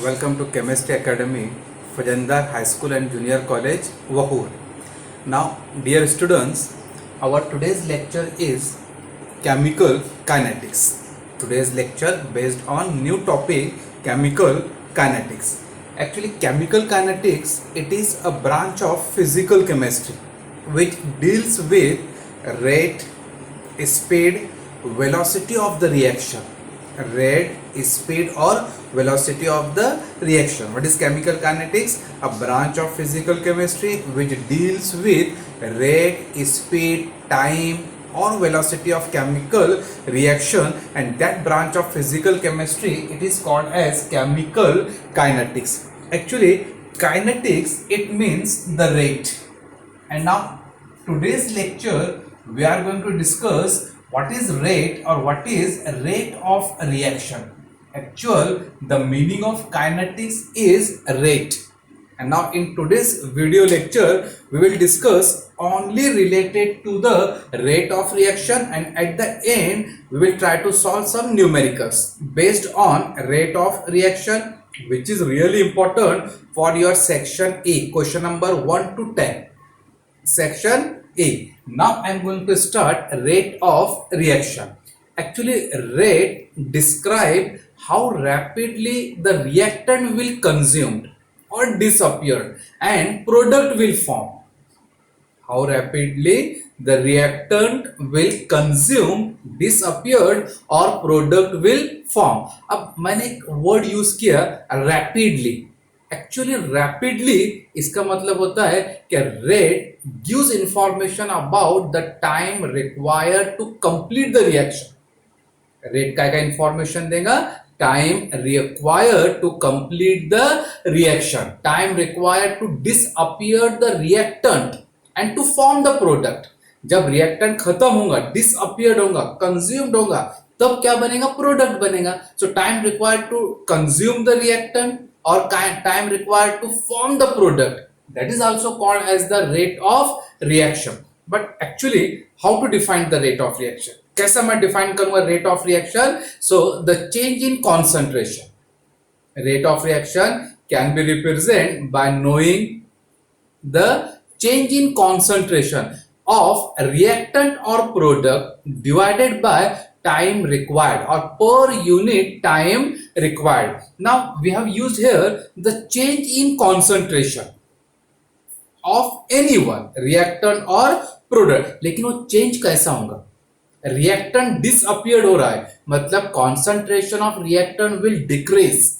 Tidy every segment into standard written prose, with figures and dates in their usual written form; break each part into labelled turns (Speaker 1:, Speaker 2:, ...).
Speaker 1: Welcome to Chemistry Academy, Fajandar High School and Junior College, Wahur. Now, dear students, our today's lecture is Chemical Kinetics. Today's lecture based on new topic, Chemical Kinetics. Actually, Chemical Kinetics, it is a branch of physical chemistry which deals with rate, speed, velocity of the reaction. Rate, speed or velocity of the reaction. What is chemical kinetics? A branch of physical chemistry which deals with rate, speed, time or velocity of chemical reaction, and that branch of physical chemistry, it is called as chemical kinetics. Actually, kinetics, it means the rate. And now today's lecture we are going to discuss what is rate or what is rate of reaction. The meaning of kinetics is rate. And now in today's video lecture we will discuss only related to the rate of reaction, and at the end we will try to solve some numericals based on rate of reaction, which is really important for your section A, question number 1 to 10. Section A. Now I am going to start rate of reaction. Actually, rate describe how rapidly the reactant will consumed or disappear and product will form. How rapidly the reactant will consume, disappeared और product will form. अब मैंने एक word use किया rapidly. Actually rapidly इसका मतलब होता है कि rate gives information about the time required to complete the reaction. Rate क्या information देगा? Time required to complete the reaction. Time required to disappear the reactant and to form the product. जब reactant खत्म होगा, disappeared होगा, consumed होगा, तब क्या बनेगा? प्रोडक्ट बनेगा. So time required to consume the reactant और time required to form the product, that is also called as the rate of reaction. But actually how to define the rate of reaction? कैसा मैं define करूंगा rate of reaction? So the change in concentration. Rate of reaction can be represented by knowing the change in concentration of reactant or product divided by time required or per unit time required. Now we have used here the change in concentration of anyone, reactant or product. लेकिन वो change कैसा होगा? Reactant disappeared हो रहा है, मतलब concentration of reactant will decrease.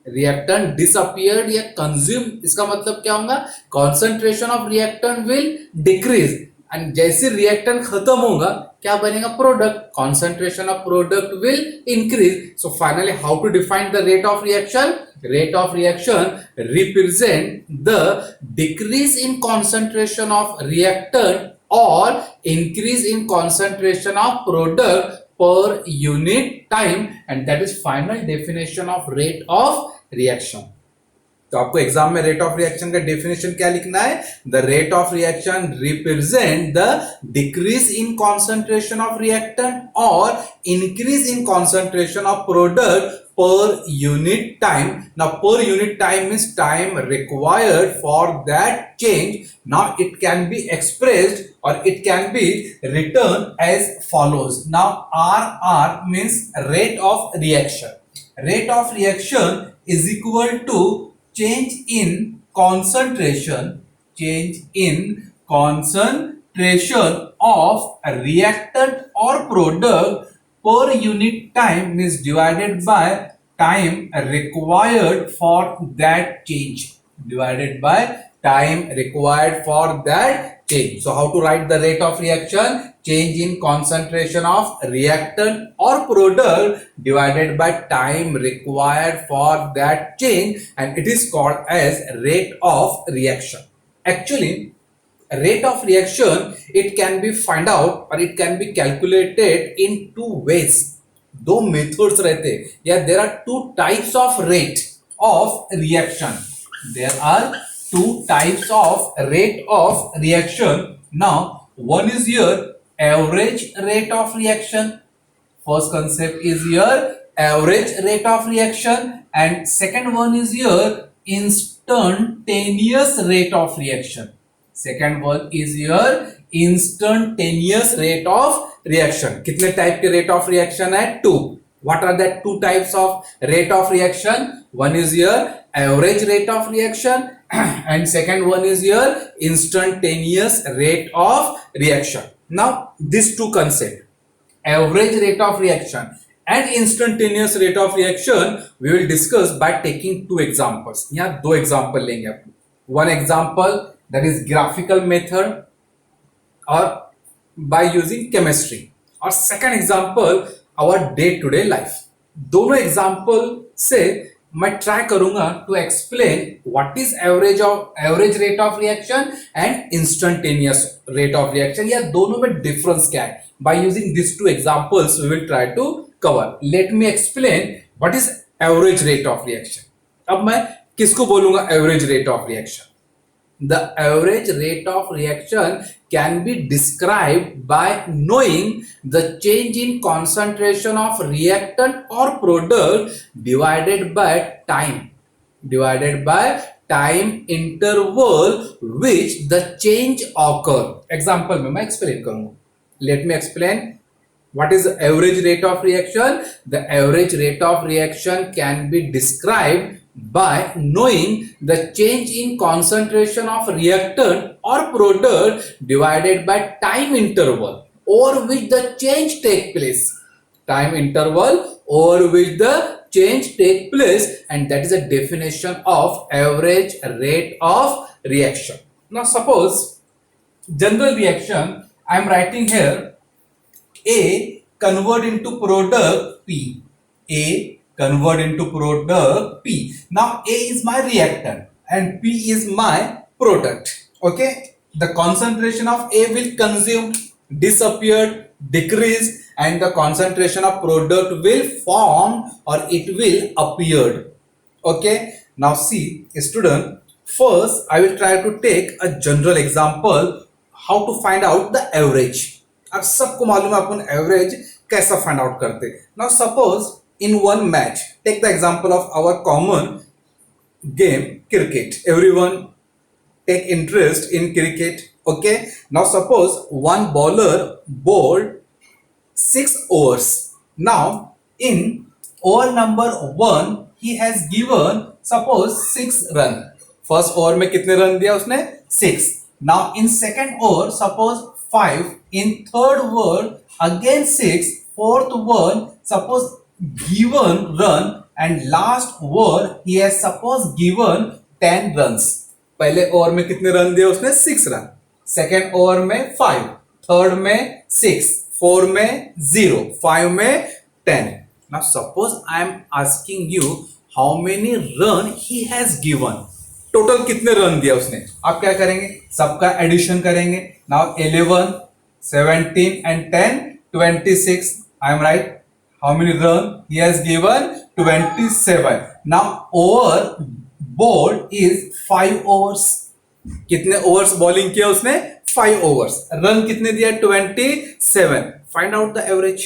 Speaker 1: Reactant disappeared या consume, इसका मतलब क्या होगा? Concentration of reactant will decrease, and जैसे रिएक्टेंट खत्म होगा क्या बनेगा? Product. Concentration of product will increase. So finally how to define the rate of reaction? Rate of reaction represent the decrease in concentration of reactant or increase in concentration of product per unit time, and that is final definition of rate of reaction. तो आपको exam में rate of reaction का definition क्या लिखना है? The rate of reaction represent the decrease in concentration of reactant और increase in concentration of product per unit time. Now per unit time means time required for that change. Now it can be expressed or it can be written as follows. Now RR means rate of reaction. Rate of reaction is equal to change in concentration of a reactant or product per unit time is divided by time required for that change. Divided by time required for that change. So how to write the rate of reaction? Change in concentration of reactant or product divided by time required for that change, and it is called as rate of reaction. Actually rate of reaction, it can be find out or it can be calculated in two ways. दो methods रहते हैं, या there are two types of rate of reaction. There are two types of rate of reaction. Now one is your average rate of reaction. First concept is your average rate of reaction, and second one is your instantaneous rate of reaction. Second one is your instantaneous rate of reaction. कितने type के rate of reaction है? Two. What are the two types of rate of reaction? One is your average rate of reaction and second one is your instantaneous rate of reaction. Now these two concepts, average rate of reaction and instantaneous rate of reaction, we will discuss by taking two examples. यहाँ दो example लेंगे अपन. One example that is graphical method or by using chemistry, और second example our day to day life. दोनों example से मैं try करूंगा to explain what is average rate of reaction and instantaneous rate of reaction, या दोनों में difference क्या है. By using this two examples we will try to cover. Let me explain what is average rate of reaction. अब मैं किसको बोलूंगा average rate of reaction? The average rate of reaction can be described by knowing the change in concentration of reactant or product divided by time interval which the change occur. Example में मैं explain करूंगा. Let me explain what is the average rate of reaction. The average rate of reaction can be described by knowing the change in concentration of reactant or product divided by time interval over which the change take place. Time interval over which the change take place, and that is a definition of average rate of reaction. Now suppose general reaction, I am writing here A convert into product P. A convert into product P. Now A is my reactant and P is my product. Okay, the concentration of A will consume, disappear, decrease, and the concentration of product will form or it will appear. Okay, now see student, first I will try to take a general example how to find out the average. अब सबको मालूम है अपन average कैसा find out करते. Now suppose in one match, take the example of our common game cricket. Everyone take interest in cricket. Okay, now suppose one bowler bowled 6 overs. Now in over number 1 he has given suppose 6 run. First over में कितने run दिया उसने? 6. Now in second over suppose 5, in third over again 6, fourth one suppose given run, and last over he has suppose given 10 runs. पहले over में कितने run दिए उसने? 6 run. Second over में 5, थर्ड में 6, 4 में 0, 5 में 10. Now suppose I am asking you how many run he has given. Total कितने रन दिया उसने? आप क्या करेंगे? सबका एडिशन करेंगे. Now 11, 17 and 10, 26. I am right. How many run he has given? 27. Now over bowled is 5 overs. कितने overs bowling किया उसने? 5 overs. Run कितने दिया? 27. Find out the average.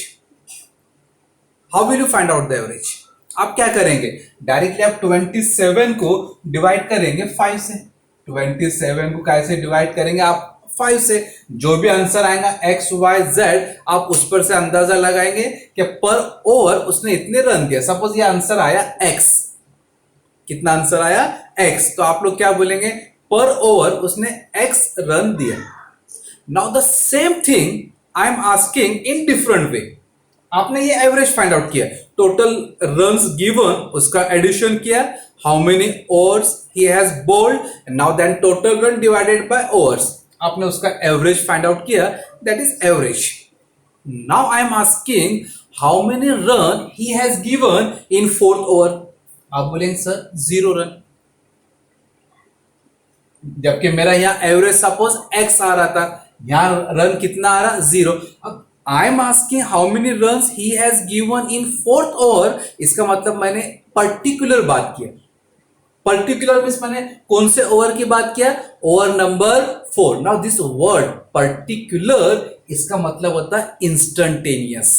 Speaker 1: How will you find out the average? आप क्या करेंगे? Directly आप 27 को डिवाइड करेंगे 5 से. 27 को कैसे डिवाइड करेंगे आप? 5 से. जो भी आंसर आएगा x y z आप उस पर से अंदाजा लगाएंगे कि पर ओवर उसने इतने रन दिया. सपोज ये आंसर आया x. कितना आंसर आया? x. तो आप लोग क्या बोलेंगे? पर ओवर उसने x रन दिया. Now the same thing I am asking in different way. आपने ये एवरेज फाइंड आउट किया, टोटल रन्स गिवन उसका एडिशन किया, how many overs he has bowled, now then total run divided by overs. आपने उसका average find out किया, that is average. Now I am asking how many run he has given in fourth over. आप बोलेंगे sir 0 run, जबकि मेरा यहां average suppose x आ रहा था, यहां रन कितना आ रहा? 0. अब आई am asking how many runs he has given in fourth over. इसका मतलब मैंने पर्टिकुलर बात किया. पर्टिकुलर मीन्स मैंने कौन से ओवर की बात किया? Over number 4. Now this word particular, इसका मतलब होता है इंस्टेंटेनियस.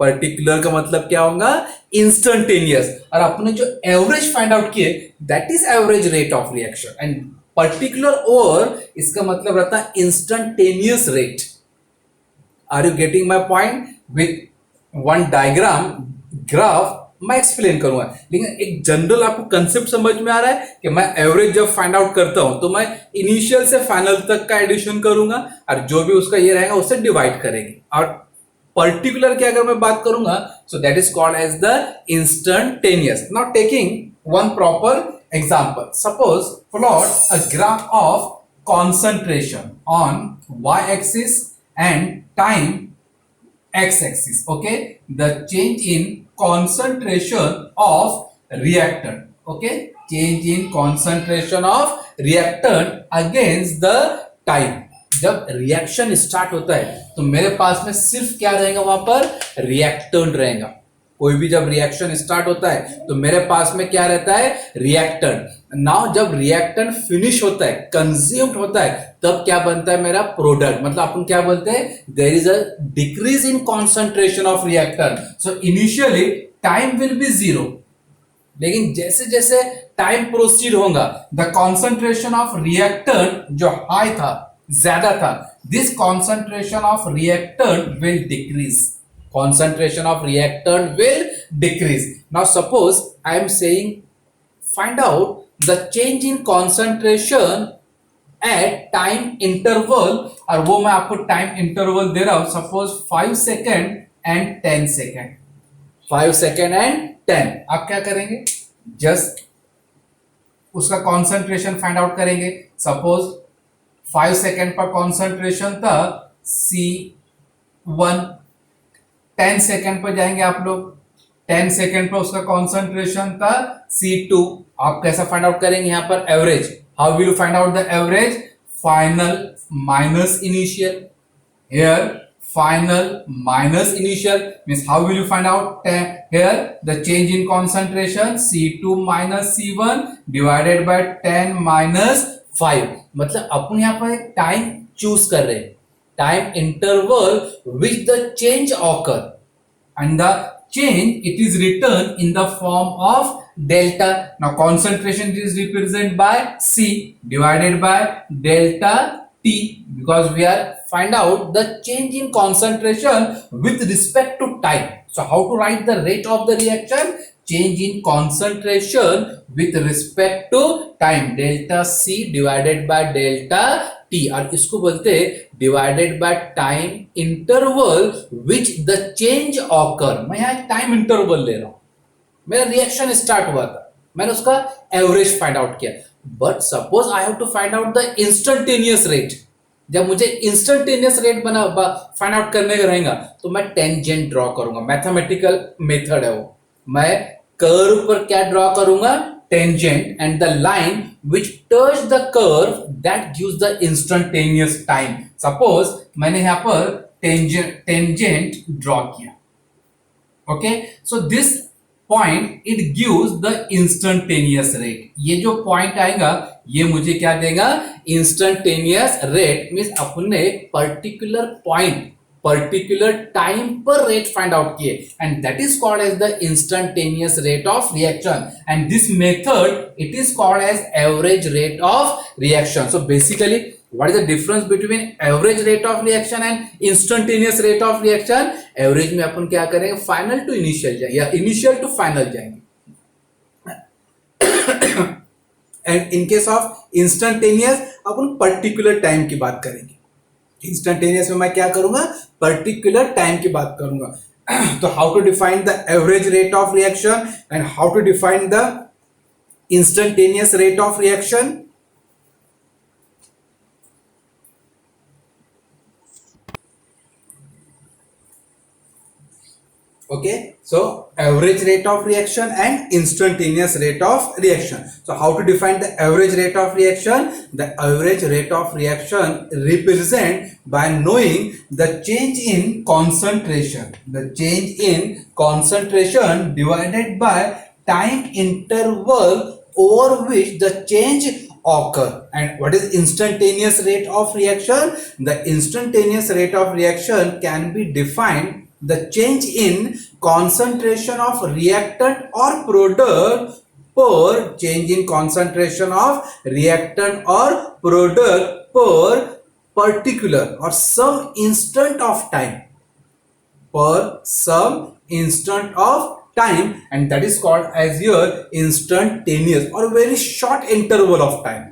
Speaker 1: पर्टिकुलर का मतलब क्या होगा, इंस्टेंटेनियस, और अपने जो एवरेज फाइंड आउट किए that is average rate of reaction, and particular और इसका मतलब रहता है instantaneous rate. Are you getting my point? With one diagram graph मैं एक्सप्लेन करूंगा, लेकिन एक जनरल आपको कंसेप्ट समझ में आ रहा है कि मैं एवरेज जब फाइंड आउट करता हूं तो मैं इनिशियल से फाइनल तक का एडिशन करूंगा और जो भी उसका ये रहेगा उससे डिवाइड करेंगे. और पर्टिकुलर की अगर मैं बात करूंगा so that is called as the instantaneous. Now taking one proper example, suppose plot a graph of concentration on y axis and time x axis. Okay, the change in concentration of reactant. Okay, change in concentration of reactant against the time. जब reaction start होता है तो मेरे पास में सिर्फ क्या रहेगा, वहां पर रिएक्टेंट रहेगा. कोई भी जब रिएक्शन स्टार्ट होता है तो मेरे पास में क्या रहता है, रिएक्टेंट. नाउ जब रिएक्टेंट फिनिश होता है, कंज्यूम्ड होता है, तब क्या बनता है मेरा प्रोडक्ट. मतलब अपन क्या बोलते हैं, there is a decrease in concentration of reactant. So initially time will be zero, लेकिन जैसे जैसे टाइम प्रोसीड होगा द कॉन्सेंट्रेशन ऑफ रिएक्टेंट जो हाई था, ज्यादा था, this concentration of reactant will decrease. Concentration of reactant will decrease. Now suppose I am saying find out the change in concentration at time interval, और वो मैं आपको time interval दे रहा हूं, suppose 5 second and 10 second. 5 second and 10. आप क्या करेंगे, just उसका कॉन्सेंट्रेशन फाइंड आउट करेंगे. सपोज 5 सेकेंड पर कॉन्सेंट्रेशन था C1, 10 सेकेंड पर जाएंगे आप लोग, 10 सेकेंड पर उसका कॉन्सेंट्रेशन था C2. आप कैसा फाइंड आउट करेंगे, यहां पर average. How will you find out the average, final minus initial. Here final minus initial means how will you find out here the change in concentration C2 minus C1 divided by 10 minus 5. मतलब अपन यहां पर एक time choose कर रहे हैं, time interval which the change occur, and the change it is written in the form of delta. Now concentration is represented by C divided by delta T, because we are find out the change in concentration with respect to time. So how to write the rate of the reaction, change in concentration with respect to time, delta C divided by delta T. और इसको बोलते हैं divided by time interval which the change occur. मैं यहाँ time interval ले रहा हूं, मेरा रिएक्शन स्टार्ट हुआ था, मैंने उसका एवरेज फाइंड आउट किया. But suppose I have to find out the instantaneous rate. जब मुझे इंस्टेंटेनियस रेट फाइंड आउट करने का रहेगा तो मैं टेंजेंट ड्रॉ करूंगा. मैथमेटिकल मेथड है वो. मैं कर्व पर क्या ड्रॉ करूंगा, tangent, and the line which touch the curve that gives the instantaneous time. Suppose मैंने यहाँ पर tangent draw किया. Okay, so this point it gives the instantaneous rate. ये जो point आएगा ये मुझे क्या देगा, instantaneous rate. means अपने particular point, particular time per rate find out किए, and that is called as the instantaneous rate of reaction, and this method it is called as average rate of reaction. So basically what is the difference between average rate of reaction and instantaneous rate of reaction? average में अपन क्या करेंगे, final to initial जाएंगे या initial to final जाएंगे. and in case of instantaneous upon particular time की बात करेंगे. Instantaneous में मैं क्या करूंगा, पर्टिकुलर टाइम की बात करूंगा. तो how to define the average rate of reaction and how to define the instantaneous rate of reaction. Okay, so average rate of reaction and instantaneous rate of reaction. So how to define the average rate of reaction? The average rate of reaction represent by knowing the change in concentration, the change in concentration divided by time interval over which the change occur. And what is instantaneous rate of reaction? The instantaneous rate of reaction can be defined the change in concentration of reactant or product per change in concentration of reactant or product per particular or some instant of time, per some instant of time, and that is called as your instantaneous or very short interval of time.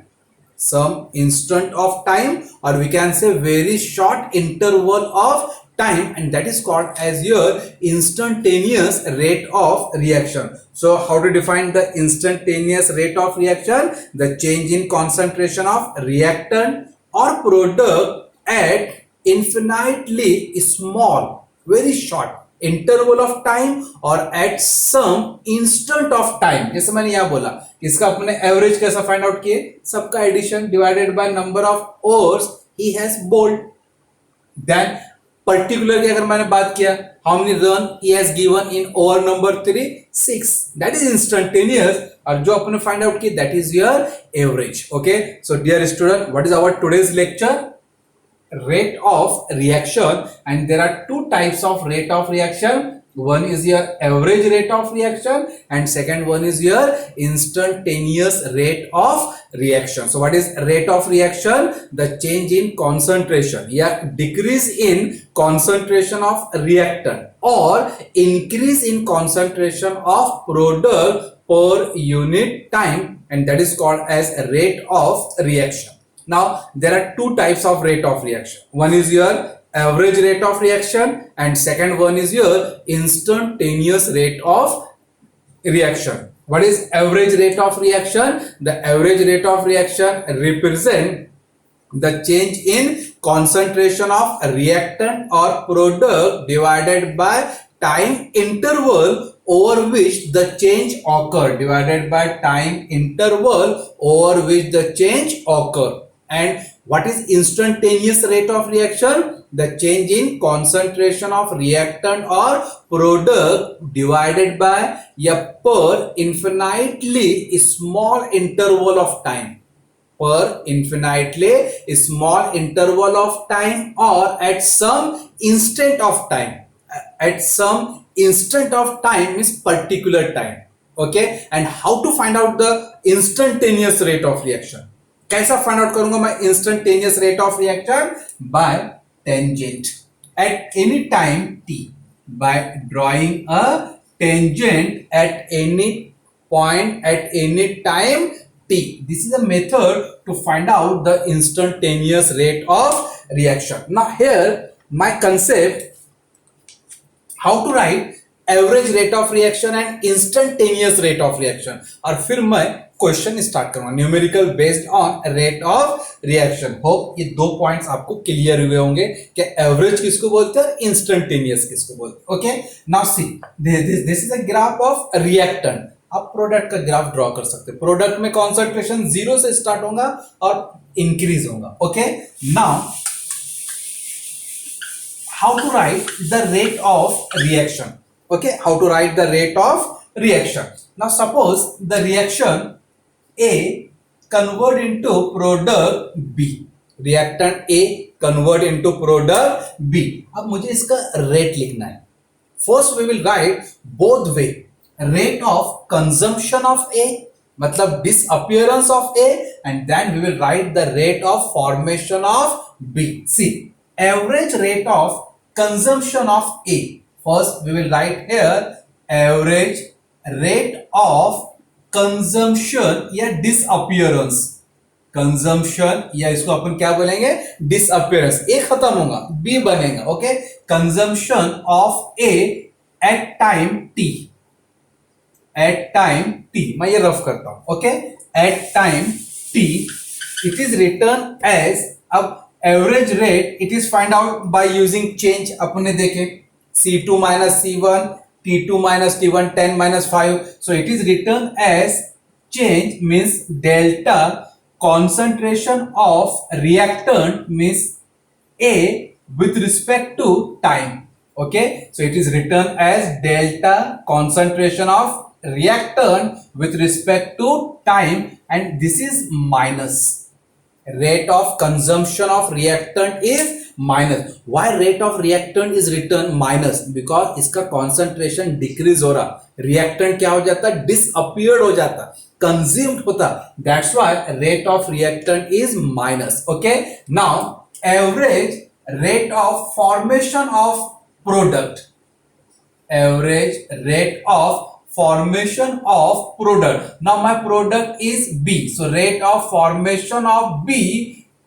Speaker 1: Some instant of time, or we can say very short interval of time, and that is called as your instantaneous rate of reaction. So how to define the instantaneous rate of reaction? The change in concentration of reactant or product at infinitely small, very short interval of time और at some instant of time. जैसे मैंने यहां बोला, इसका अपने average कैसा find out किए? सबका addition divided by number of overs he has bowled. Then particular की अगर मैंने बात किया, how many run he has given in over number 3, 6, that is instantaneous. और जो अपने फाइंड आउट किए that is your average. Okay, so dear student, what is our today's lecture? Rate of reaction, and there are two types of rate of reaction. One is your average rate of reaction and second one is your instantaneous rate of reaction. So what is rate of reaction? The change in concentration, yeah, decrease in concentration of reactant or increase in concentration of product per unit time, and that is called as rate of reaction. Now there are two types of rate of reaction. One is your average rate of reaction and second one is your instantaneous rate of reaction. What is average rate of reaction? The average rate of reaction represent the change in concentration of reactant or product divided by time interval over which the change occurred, divided by time interval over which the change occurred. And what is instantaneous rate of reaction? The change in concentration of reactant or product divided by a per infinitely small interval of time, per infinitely small interval of time or at some instant of time. At some instant of time means particular time. Okay, and how to find out the instantaneous rate of reaction? कैसा find out करूंगा मैं instantaneous rate of reaction? Bye tangent at any time t, by drawing a tangent at any point at any time t. This is a method to find out the instantaneous rate of reaction. Now here my concept, how to write average rate of reaction and instantaneous rate of reaction, और फिर मैं question start करूंगा numerical based on rate of reaction. Hope ये दो points आपको clear हुए होंगे कि एवरेज किसको बोलते हैं, इंस्टेंटेनियस किसको बोलते हैं. Okay, now see this is a graph of reactant. आप प्रोडक्ट का ग्राफ ड्रॉ कर सकते हैं. प्रोडक्ट में कॉन्सेंट्रेशन 0 से स्टार्ट होगा और इंक्रीज होगा. Okay, now how to write the rate of reaction. Okay, how to write the rate of reaction? Now suppose the reaction A convert into product B, reactant A convert into product B. अब मुझे इसका rate लिखना है. First we will write both way, rate of consumption of A, मतलब disappearance of A, and then we will write the rate of formation of B. See, average rate of consumption of A. First we will write here average rate of consumption या disappearance. Consumption या इसको अपन क्या बोलेंगे, disappearance. A खत्म होगा, B बनेगा. Okay, consumption of A at time t. At time t, मैं ये रफ करता हूं. Okay, at time t it is written as, अब average rate it is find out by using change. अपने देखें C2 minus C1, T2 minus T1, 10 minus 5. So it is written as change means delta concentration of reactant means A with respect to time. Okay, so it is written as delta concentration of reactant with respect to time, and this is minus. rate of consumption of reactant is minus. Why rate of reactant is written minus? Because इसका concentration decrease हो रहा, reactant क्या हो जाता, disappeared हो जाता, consumed होता. That's why rate of reactant is minus. Okay, now average rate of formation of product, average rate of formation of product. Now my product is B, so rate of formation of B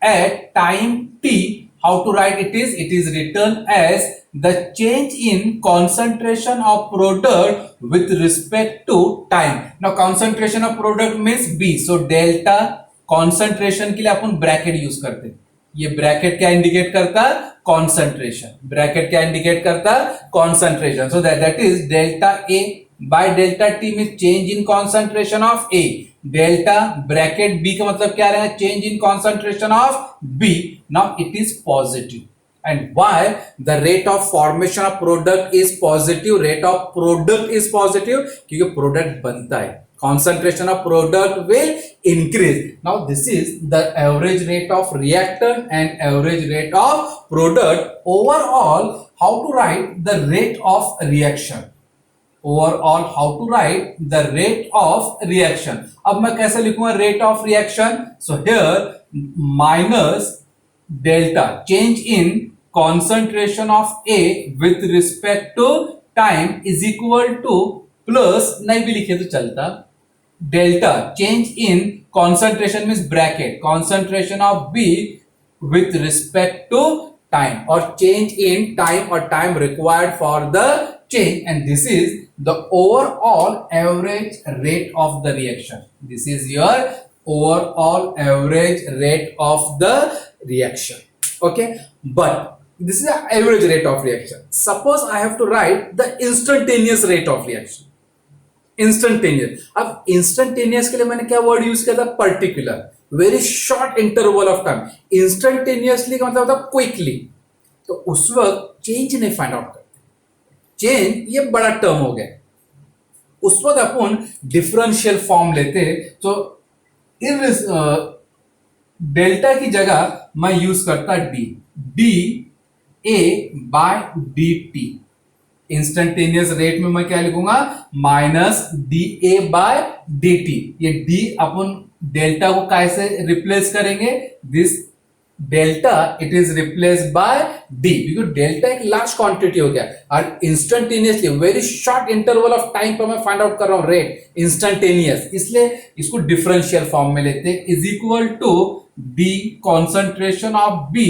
Speaker 1: at time t, how to write it is? It is written as the change in concentration of product with respect to time. Now concentration of product means B, so delta concentration के लिए अपन bracket use करते हैं. ये bracket क्या indicate करता है? Concentration. Bracket क्या indicate करता है? Concentration. So that is delta A by delta T में change in concentration of A. Delta bracket B का मतलब क्या रहेगा? Change in concentration of B. Now it is positive. And why the rate of formation of product is positive? Rate of product is positive क्योंकि product बनता है. Concentration of product will increase. Now this is the average rate of reactant and average rate of product. Overall, how to write the rate of reaction? Overall, how to write the rate of reaction? अब मैं कैसे लिखूंगा rate of reaction? So here minus delta change in concentration of A with respect to time is equal to plus, नहीं भी लिखे तो चलता, delta change in concentration means bracket concentration of B with respect to time, or change in time or time required for the change, and this is the overall average rate of the reaction. This is your overall average rate of the reaction. Okay, but this is the average rate of reaction. Suppose I have to write the instantaneous rate of reaction. Instantaneous. अब instantaneous के लिए मैंने क्या word use किया था? Particular, very short interval of time. Instantaneously का मतलब होता है क्विकली. तो उस वक्त चेंज नहीं फाइंड आउट करते. चेंज ये बड़ा टर्म हो गया. उस वक्त अपन डिफरेंशियल फॉर्म लेते. तो डेल्टा की जगह मैं यूज करता d A by d t. Instantaneous rate में मैं क्या लिखूंगा? Minus d A by d t. ये डी अपन डेल्टा को कैसे रिप्लेस करेंगे? This delta it is replace by d, because delta एक लार्ज क्वांटिटी हो गया और instantaneously very short interval of time पर मैं फाइंड आउट कर रहा हूं रेट इंस्टेंटेनियस, इसलिए इसको डिफरेंशियल फॉर्म में लेते हैं. Is equal to d concentration of B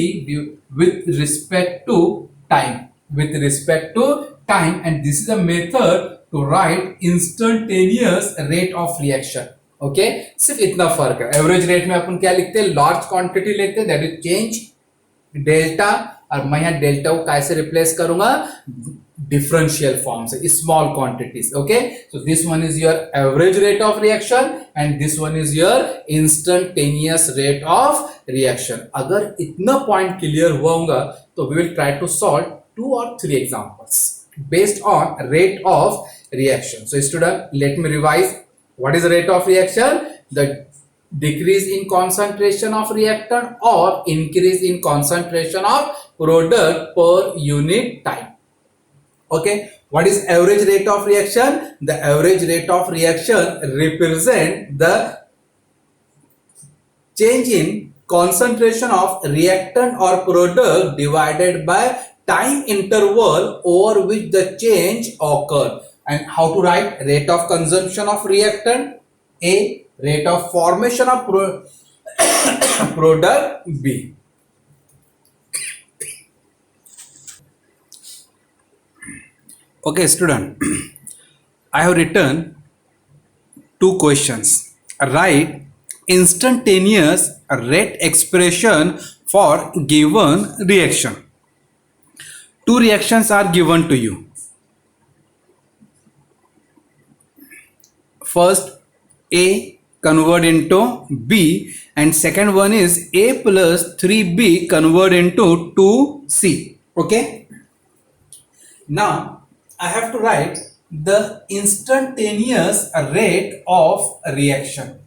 Speaker 1: with respect to time, with respect to time, and this is a method to write instantaneous rate of reaction. Okay, सिर्फ इतना फर्क है. Average rate में अपन क्या लिखते हैं? लार्ज क्वांटिटी लेते हैं, दैट इज चेंज डेल्टा, और मैं यहाँ डेल्टा को कैसे रिप्लेस करूंगा? डिफरेंशियल फॉर्म से, small quantities. Okay, so this one is your average rate of reaction and this one is your instantaneous rate of reaction. अगर इतना पॉइंट क्लियर हुआ होगा तो we will try to solve 2 or 3 examples based on rate of reaction. So student, let me revise. What is the rate of reaction? The decrease in concentration of reactant or increase in concentration of product per unit time. Okay, what is average rate of reaction? The average rate of reaction represent the change in concentration of reactant or product divided by time interval over which the change occur. And how to write rate of consumption of reactant? A. Rate of formation of product? B. Okay student, I have written 2 questions. Write instantaneous rate expression for given reaction. 2 reactions are given to you. First, A convert into B, and second one is A plus 3B convert into 2C. Okay. Now I have to write the instantaneous rate of reaction.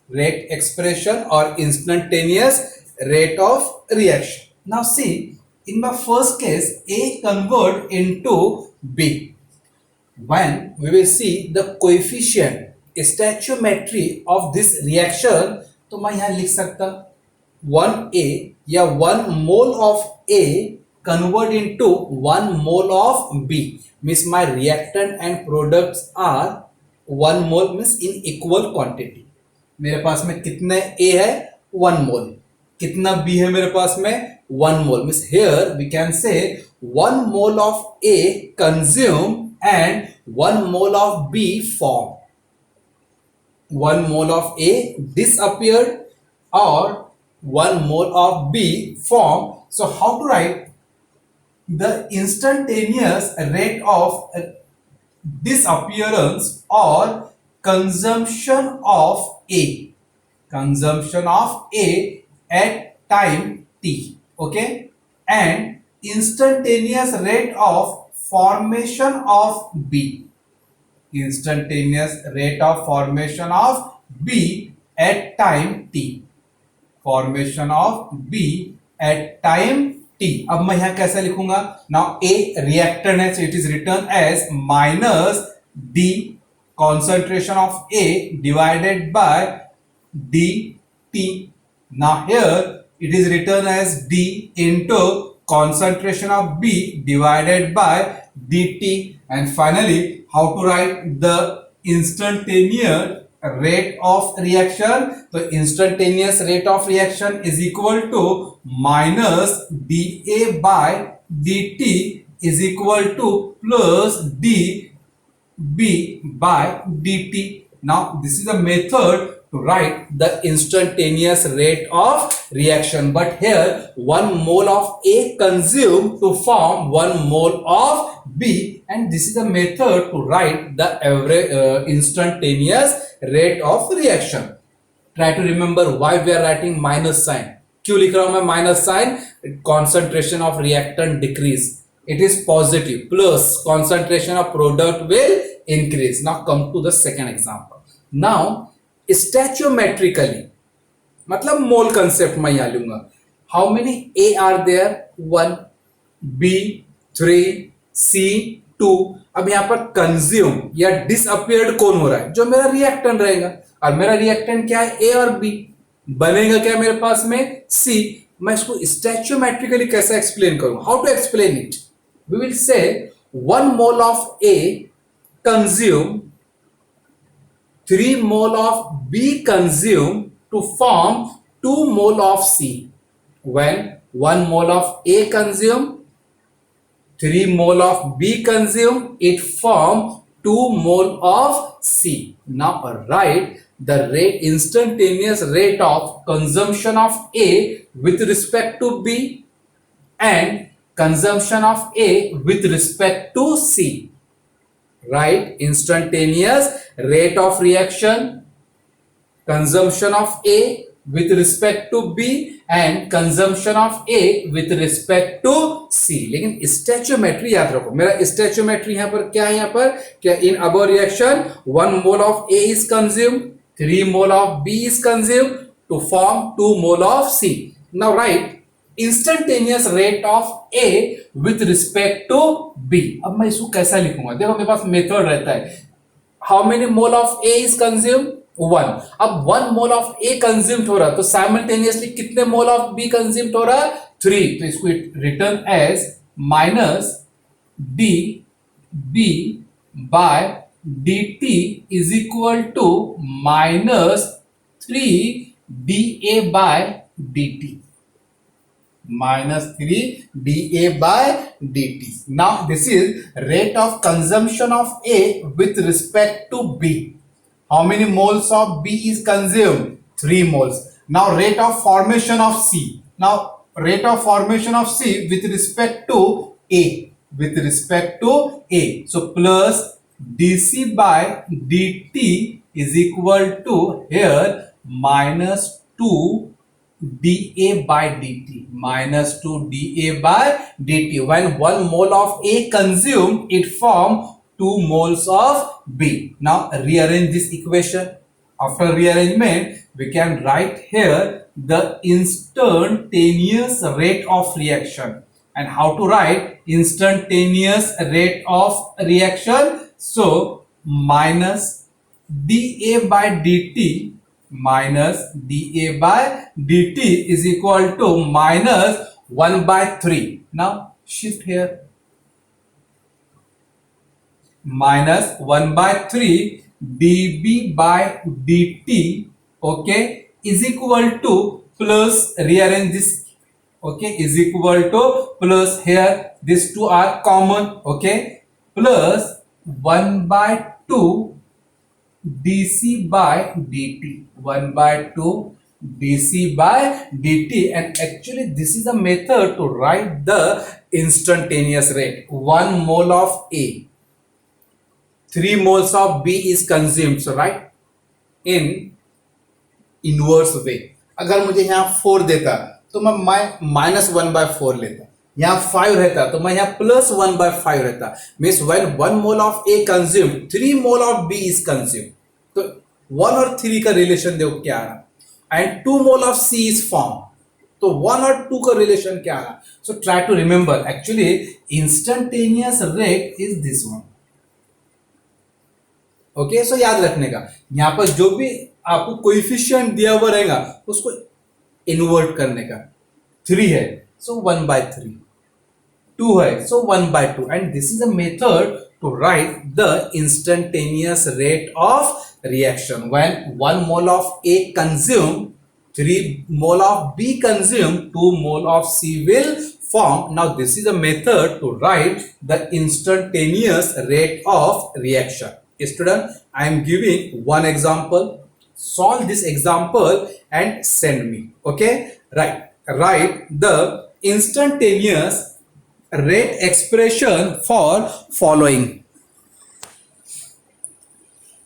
Speaker 1: rate expression or instantaneous rate of reaction. Now see, in my first case, A convert into B. When we will see the coefficient stoichiometry of this reaction, तो मैं यहाँ लिख सकता 1A या 1 mole of A convert into 1 mole of B. Means my reactant and products are 1 mole, means in equal quantity. मेरे पास में कितने A है 1 mole, कितना B है मेरे पास में 1 mole. Means here we can say 1 mole of A consume and 1 mole of B form. 1 mole of A disappeared or 1 mole of B form. So how to write the instantaneous rate of disappearance or consumption of A? Consumption of A at time t, okay, and instantaneous rate of formation of B. Instantaneous rate of formation of B at time t. Formation of B at time t. अब मैं यहाँ कैसे लिखूंगा? Now A reactant है, so it is written as minus D concentration of A divided by dt. Now here it is written as D into concentration of B divided by dt. And finally, how to write the instantaneous rate of reaction? So instantaneous rate of reaction is equal to minus dA by dt is equal to plus dB by dt. Now this is a method to write the instantaneous rate of reaction, but here 1 mole of A consumed to form 1 mole of B, and this is the method to write the average instantaneous rate of reaction. Try to remember why we are writing minus sign. क्यों लिख रहा हूं मैं minus sign? Concentration of reactant decrease. It is positive. Plus concentration of product will increase. Now come to the second example. Now stoichiometrically मतलब mole concept मैं यहां लूंगा. How many A are there? 1, B 3, C 2. अब यहां पर consume या disappeared कौन हो रहा है? जो मेरा रिएक्टेंट रहेगा. और मेरा रिएक्टेंट क्या है? ए और बी. बनेगा क्या मेरे पास में? सी. मैं इसको स्टैचोमेट्रिकली कैसे एक्सप्लेन करूं? How to explain it? We will say 1 mole of A consume, 3 mole of B consumed to form 2 mole of C. When 1 mole of A consumed, 3 mole of B consumed, it formed 2 mole of C. Now write the instantaneous rate of consumption of A with respect to B and consumption of A with respect to C. Write instantaneous rate of reaction, consumption of A with respect to B and consumption of A with respect to C. लेकिन स्टैचोमेट्री याद रखो. मेरा स्टैचोमेट्री यहाँ पर क्या है? यहाँ पर क्या in above reaction 1 mole of A is consumed, 3 mole of B is consumed to form 2 mole of C. Now write instantaneous rate of A with respect to B. अब मैं इसको कैसा लिखूंगा? देखो मेरे पास मेथड रहता है. How many mole of A is consume? 1. अब 1 मोल ऑफ ए कंज्यूम्ड हो रहा है तो साइमल्टेनियसली कितने मोल ऑफ बी कंज्यूम्ड हो रहा है? 3. तो इसको written as minus d B by d t is equal to minus 3 d A by d t. Minus 3 dA by dt. Now this is rate of consumption of A with respect to B. How many moles of B is consumed? 3 moles. Now rate of formation of C. Now rate of formation of C with respect to A. With respect to A. So plus dC by dt is equal to here minus 2 dA by dt. Minus 2 dA by dt. When 1 mole of A consumed, it formed 2 moles of B. Now rearrange this equation. After rearrangement, we can write here the instantaneous rate of reaction. And how to write instantaneous rate of reaction? So minus dA by dt minus dA by dt is equal to minus 1 by 3. Now shift here. Minus 1 by 3 dB by dt, okay, is equal to plus, rearrange this, okay, is equal to plus, here these two are common, okay, plus 1 by 2 dc by dt, 1 by 2 dc by dt. And actually this is a method to write the instantaneous rate. 1 mole of A, 3 moles of B is consumed. So right in inverse way. अगर मुझे यहाँ 4 देता तो मैं minus 1 by 4 लेता, यहाँ 5 रहता तो मैं यहाँ प्लस 1 by 5 रहता. Means when 1 mole of A consumed, 3 mole of B is consumed. तो 1 और 3 का रिलेशन देखो क्या आ रहा, and 2 mole of C is formed. तो 1 और 2 का रिलेशन क्या आ रहा. So try to remember, actually instantaneous rate is this one. Okay, so याद रखने का, यहाँ पर जो भी आपको कोएफिशिएंट दिया हुआ रहेगा उसको इन्वर्ट करने का. 3 है सो 1 by 3, 2 है so 1 by 2. And this is a method to write the instantaneous rate of reaction. When 1 mole of A consumed, 3 mole of B consumed, 2 mole of C will form. Now this is a method to write the instantaneous rate of reaction. Student, I am giving one example. Solve this example and send me. Okay, right. Write the instantaneous rate expression for following.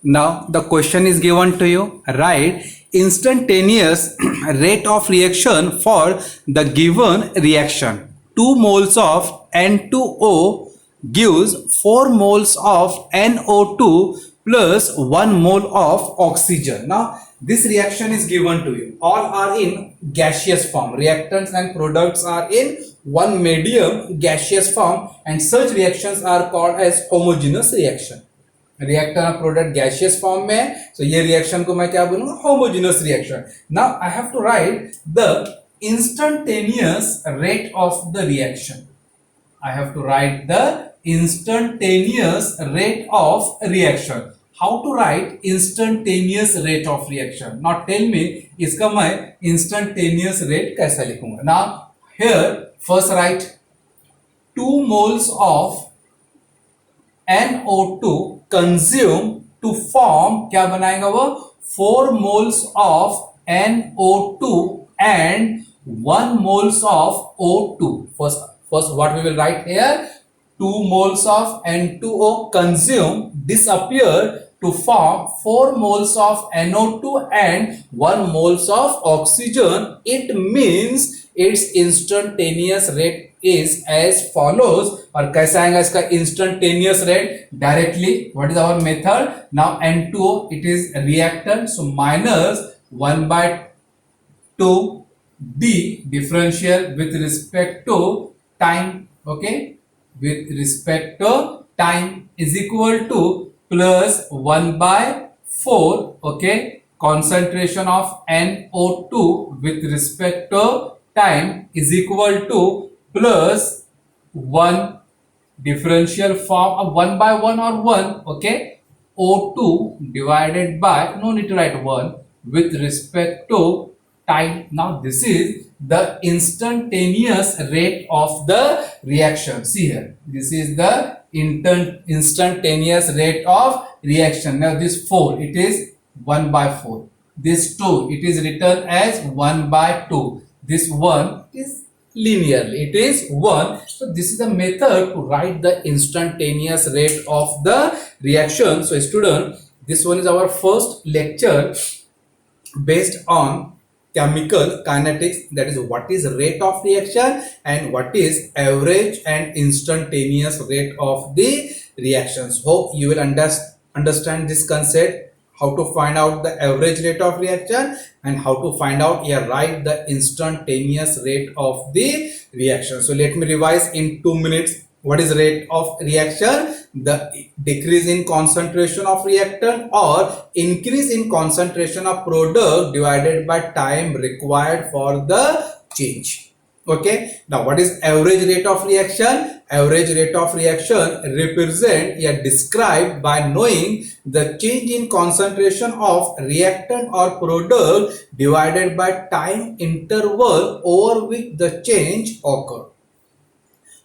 Speaker 1: Now the question is given to you. Write instantaneous rate of reaction for the given reaction. 2 moles of N2O gives 4 moles of NO2 plus 1 mole of oxygen. Now this reaction is given to you. All are in gaseous form. Reactants and products are in one medium gaseous form, and such reactions are called as homogeneous reaction. Reactor और product gaseous form में है, तो ये reaction को मैं क्या बोलूंगा, homogeneous reaction. Now I have to write the instantaneous rate of the reaction. I have to write the instantaneous rate of reaction. How to write instantaneous rate of reaction? Not tell me इसका मैं instantaneous rate कैसा लिखूंगा. Now here first write 2 moles of NO2 consume to form, क्या बनाएगा वो, 4 moles of NO2 and 1 moles of O2. First what we will write here, 2 moles of N2O consume, disappear to form 4 moles of NO2 and 1 moles of oxygen. It means its instantaneous rate is as follows. और कैसा आएगा इसका instantaneous rate? Directly what is our method? Now N2O it is reactant, so minus 1 by 2 D differential with respect to time, okay, with respect to time is equal to plus 1 by 4, okay, concentration of NO2 with respect to time is equal to plus 1 differential form of 1 by 1 or 1, okay, O2 divided by, no need to write 1, with respect to time. Now this is the instantaneous rate of the reaction. See here, this is the instantaneous rate of reaction. Now this 4, it is 1 by 4. This 2, it is written as 1 by 2. This 1 is linearly, it is 1. So this is the method to write the instantaneous rate of the reaction. So student, this one is our first lecture based on chemical kinetics, that is what is rate of reaction and what is average and instantaneous rate of the reactions. Hope you will understand this concept, how to find out the average rate of reaction, and how to find out, yeah, right, the instantaneous rate of the reaction. So let me revise in 2 minutes. What is rate of reaction? The decrease in concentration of reactant or increase in concentration of product divided by time required for the change. Okay, now what is average rate of reaction? Average rate of reaction represent, yeah, described by knowing the change in concentration of reactant or product divided by time interval over which the change occur.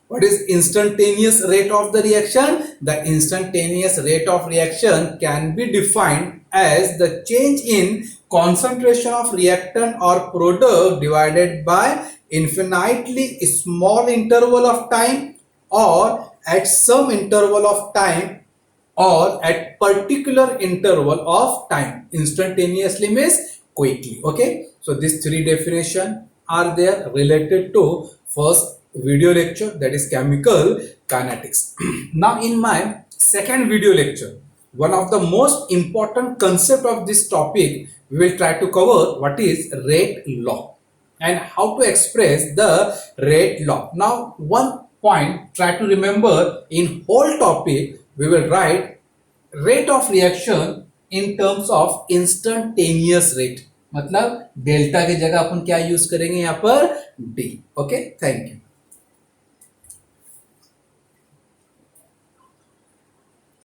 Speaker 1: What is instantaneous rate of the reaction? The instantaneous rate of reaction can be defined as the change in concentration of reactant or product divided by infinitely small interval of time, or at some interval of time, or at particular interval of time. Instantaneously means quickly. Okay, so these three definitions are there related to first video lecture, that is chemical kinetics. Now in my second video lecture, one of the most important concept of this topic, we will try to cover what is rate law and how to express the rate law. Now one point try to remember, in whole topic we will write rate of reaction in terms of instantaneous rate, मतलब delta की जगह अपन क्या use करेंगे यहाँ पर D. Okay, thank you.